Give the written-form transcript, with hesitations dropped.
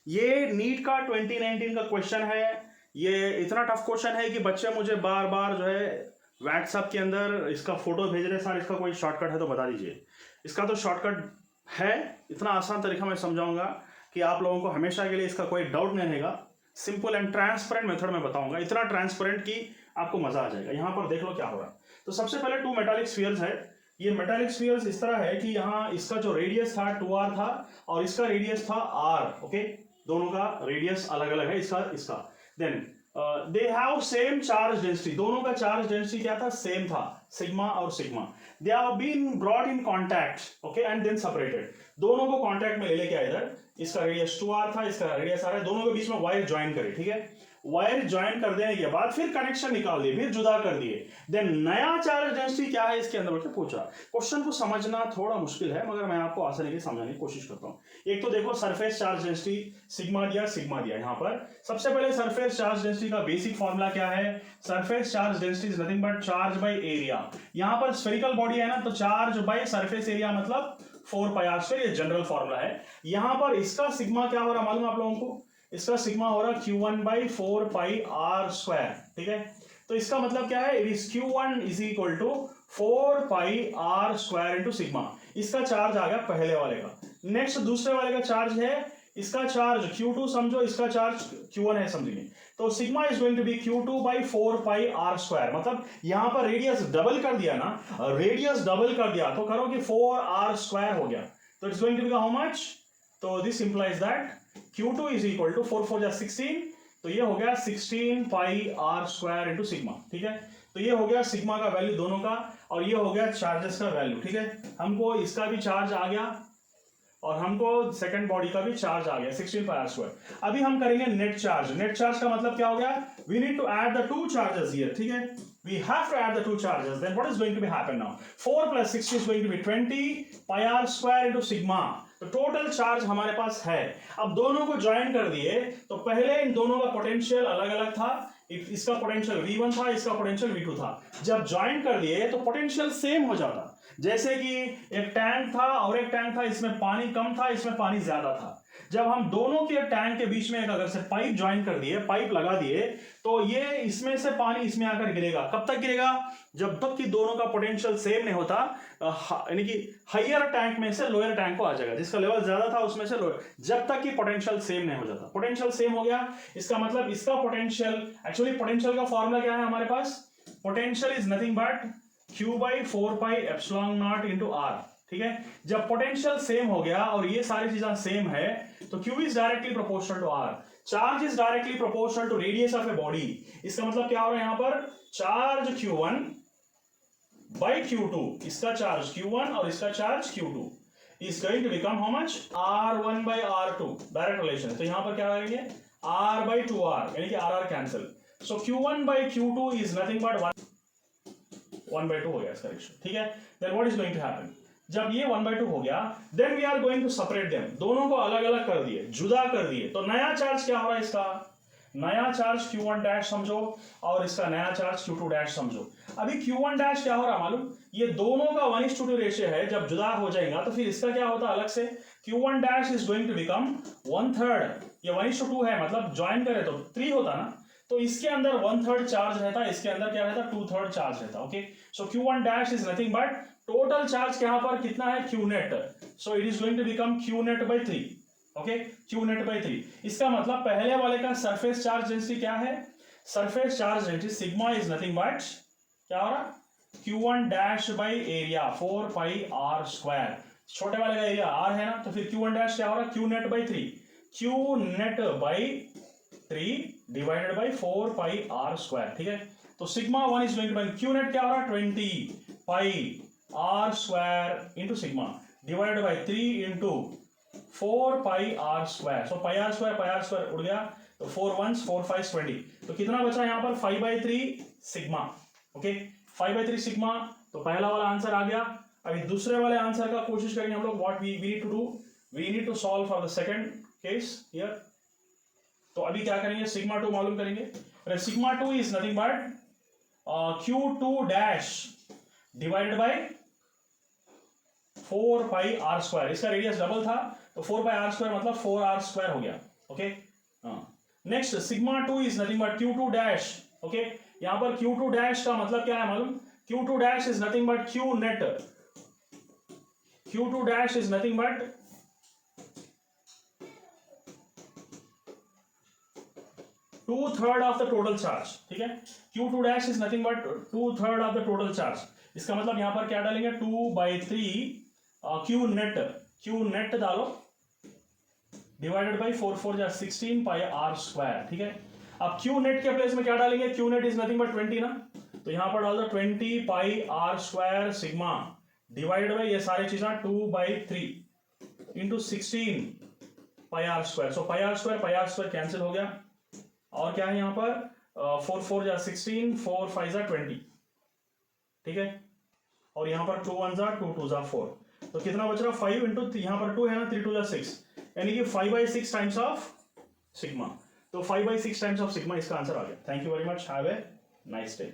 ये नीट का 2019 का क्वेश्चन है। ये इतना टफ क्वेश्चन है कि बच्चे मुझे बार बार जो है व्हाट्सएप के अंदर इसका फोटो भेज रहे हैं, सर इसका कोई शॉर्टकट है तो बता दीजिए। इसका तो शॉर्टकट है, इतना आसान तरीका मैं समझाऊंगा कि आप लोगों को हमेशा के लिए इसका कोई डाउट नहीं रहेगा। सिंपल एंड ट्रांसपेरेंट मेथड में बताऊंगा, इतना ट्रांसपेरेंट कि आपको मजा आ जाएगा। यहाँ पर देख लो क्या हो रहा है। तो सबसे पहले टू मेटालिक स्फीयर्स है। ये मेटालिक स्फीयर्स इस तरह है कि यहाँ इसका जो रेडियस था 2r था और इसका रेडियस था r। ओके, दोनों का रेडियस अलग अलग है, इसका इसका। Then they have same charge density, दोनों का चार्ज डेंसिटी क्या था, सेम था, सिग्मा और sigma. They have been brought in contact, okay, and then separated. दोनों को कांटेक्ट में ले लेके आए इधर, इसका रेडियस 2r था, इसका रेडियस r है, दोनों के बीच में वायर ज्वाइन करे, ठीक है। वायर ज्वाइन कर देने के बाद फिर कनेक्शन निकाल दिए, फिर जुदा कर दिए। देन नया चार्ज डेंसिटी क्या है इसके अंदर बोलकर पूछा। क्वेश्चन को समझना थोड़ा मुश्किल है, मगर मैं आपको आसानी से समझाने की कोशिश करता हूं। एक तो देखो सरफेस चार्ज डेंसिटी सिग्मा दिया यहां पर। सबसे पहले सरफेस चार्ज डेंसिटी का बेसिक फॉर्मूला क्या है, surface charge density is nothing but charge by area. यहां पर स्फेरिकल बॉडी है ना, तो चार्ज बाय सरफेस एरिया मतलब 4πr², ये जनरल फॉर्मूला है। यहां पर इसका सिग्मा क्या हो रहा मालूम आप लोगों को, इसका सिग्मा हो रहा Q1/4πr², ठीक है। तो इसका मतलब क्या है, it is Q1 is equal to 4πr² into sigma. इसका चार्ज आ गया पहले वाले का। नेक्स्ट दूसरे वाले का चार्ज है, इसका चार्ज Q2 समझो, इसका चार्ज Q1 है समझिए। तो sigma is going to be Q2/4πr²। मतलब यहां पर रेडियस डबल कर दिया ना, रेडियस डबल कर दिया तो करो कि 4r² हो गया, तो it's going to be how much. तो this implies that Q2 is equal to 4 4 16, तो ये हो गया 16πr² इंटू सिग्मा, ठीक है। तो ये हो गया सिग्मा का वैल्यू दोनों का, और ये हो गया चार्जेस का वैल्यू, ठीक है। हमको इसका भी चार्ज आ गया और हमको सेकंड बॉडी का भी चार्ज आ गया 16πr²। अभी हम करेंगे नेट चार्ज। नेट चार्ज का मतलब क्या हो गया, we need to add the two charges here, ठीक है। We have to add the two charges. Then what is going to be happen now? 4 plus 60 is going to be 20πr² into sigma. तो total charge हमारे पास है। अब दोनों को join कर दिए तो पहले इन दोनों का पोटेंशियल अलग अलग था, इसका पोटेंशियल V1 था, इसका पोटेंशियल V2 था। जब ज्वाइन कर दिए तो पोटेंशियल सेम हो जाता। जैसे कि एक टैंक था और एक टैंक था, इसमें पानी कम था, इसमें पानी ज्यादा था। जब हम दोनों के टैंक के बीच में एक अगर से पाइप ज्वाइन कर दिए, पाइप लगा दिए, तो ये इसमें से पानी इसमें आकर गिरेगा। कब तक गिरेगा, जब तक कि दोनों का पोटेंशियल सेम नहीं होता, यानी कि हायर टैंक में से लोअर टैंक को आ जाएगा, जिसका लेवल ज्यादा था उसमें से लोअर, जब तक कि पोटेंशियल सेम नहीं हो जाता। पोटेंशियल सेम हो गया, इसका मतलब इसका पोटेंशियल, एक्चुअली पोटेंशियल का फॉर्मूला क्या है हमारे पास, potential is nothing but Q/4πε0 into r, ठीक है। जब पोटेंशियल सेम हो गया और ये सारी चीजें सेम है तो Q is directly proportional to R, charge is directly proportional to radius of a body. इसका मतलब क्या हो रहा है यहां पर, चार्ज Q1/Q2, इसका चार्ज Q1 और इसका charge Q2 is going to become how much, R1/R2, direct relation है। तो यहां पर क्या करेंगे, R/2R, यानी कि R cancel. So Q1/Q2 is nothing but 1/2 हो गया इसका रेशियो, ठीक है। Then what is going to happen, जब ये 1/2 हो गया, then we are going to separate them, दोनों को अलग अलग कर दिए, जुदा कर दिए। तो नया चार्ज क्या हो रहा है, इसका नया चार्ज Q1' समझो और इसका नया चार्ज Q2' समझो। अभी Q1' क्या हो रहा मालूम, ये दोनों का 1:2 रेशियो है। जब जुदा हो जाएगा तो फिर इसका क्या होता अलग से, Q1' is going to become 1/3। ये 1:2 है, मतलब ज्वाइन करे तो 3 होता ना, तो इसके अंदर 1/3 चार्ज रहता, इसके अंदर क्या रहता, 2/3 चार्ज रहता, okay. So Q1' is nothing but total charge यहां पर कितना है, Qnet। So it is going to become Qnet/3, okay, Qnet/3। इसका मतलब पहले वाले का सरफेस चार्ज डेंसिटी क्या है, surface charge density sigma is nothing but क्या हो रहा, Q1' (4πr²। छोटे वाले का एरिया r है ना, तो फिर Q1' क्या हो रहा, Qnet/3, Qnet/3 divided by 4πr², ठीक है। तो sigma 1 is going to be, Qnet क्या हो रहा, 20πr² into sigma divided by 3 into 4πr²। So πr² उड़ गया, तो 4 1s 4 5 20, तो कितना बचा यहां पर, 5/3 सिग्मा, ओके, 5/3 सिग्मा। तो पहला वाला आंसर आ गया। अभी दूसरे वाले आंसर का कोशिश करेंगे हम लोग। What we need to do, we need to solve for the second case here. तो अभी क्या करेंगे, सिग्मा 2 मालूम करेंगे। Sigma 2 is nothing but Q2' divided by 4πr²। इसका रेडियस डबल था तो 4πr² मतलब 4r² हो गया, okay next sigma 2 is nothing but Q2 dash okay यहां पर Q2 डैश का मतलब क्या है मालूम Q2 dash is nothing but Q net Q2 dash is nothing but 2/3 of the total charge ठीक है Q2 dash is nothing but 2/3 of the total charge इसका मतलब यहां पर क्या डालेंगे 2/3 Q नेट डालो डिवाइडेड बाई 4 4 जा 16 पाई आर स्क्वायर ठीक है अब Q नेट के प्लेस में क्या डालेंगे Q net is nothing but 20 ना तो यहां पर डाल दो 20 pi r square sigma divided by ये सारी चीजें 2/3 into 16 pi r square so pi r square cancel हो गया और क्या है यहां पर 4 4 जा 16 4 5 जा 20 ठीक है और यहां पर 2 1 जा 2 2 जा 4 तो कितना बच रहा 5 इंटू यहां पर 2 है ना 3 2 जा 6 यानी कि 5/6 टाइम्स ऑफ सिग्मा तो 5/6 टाइम्स ऑफ सिग्मा इसका आंसर आ गया thank you very much have a nice day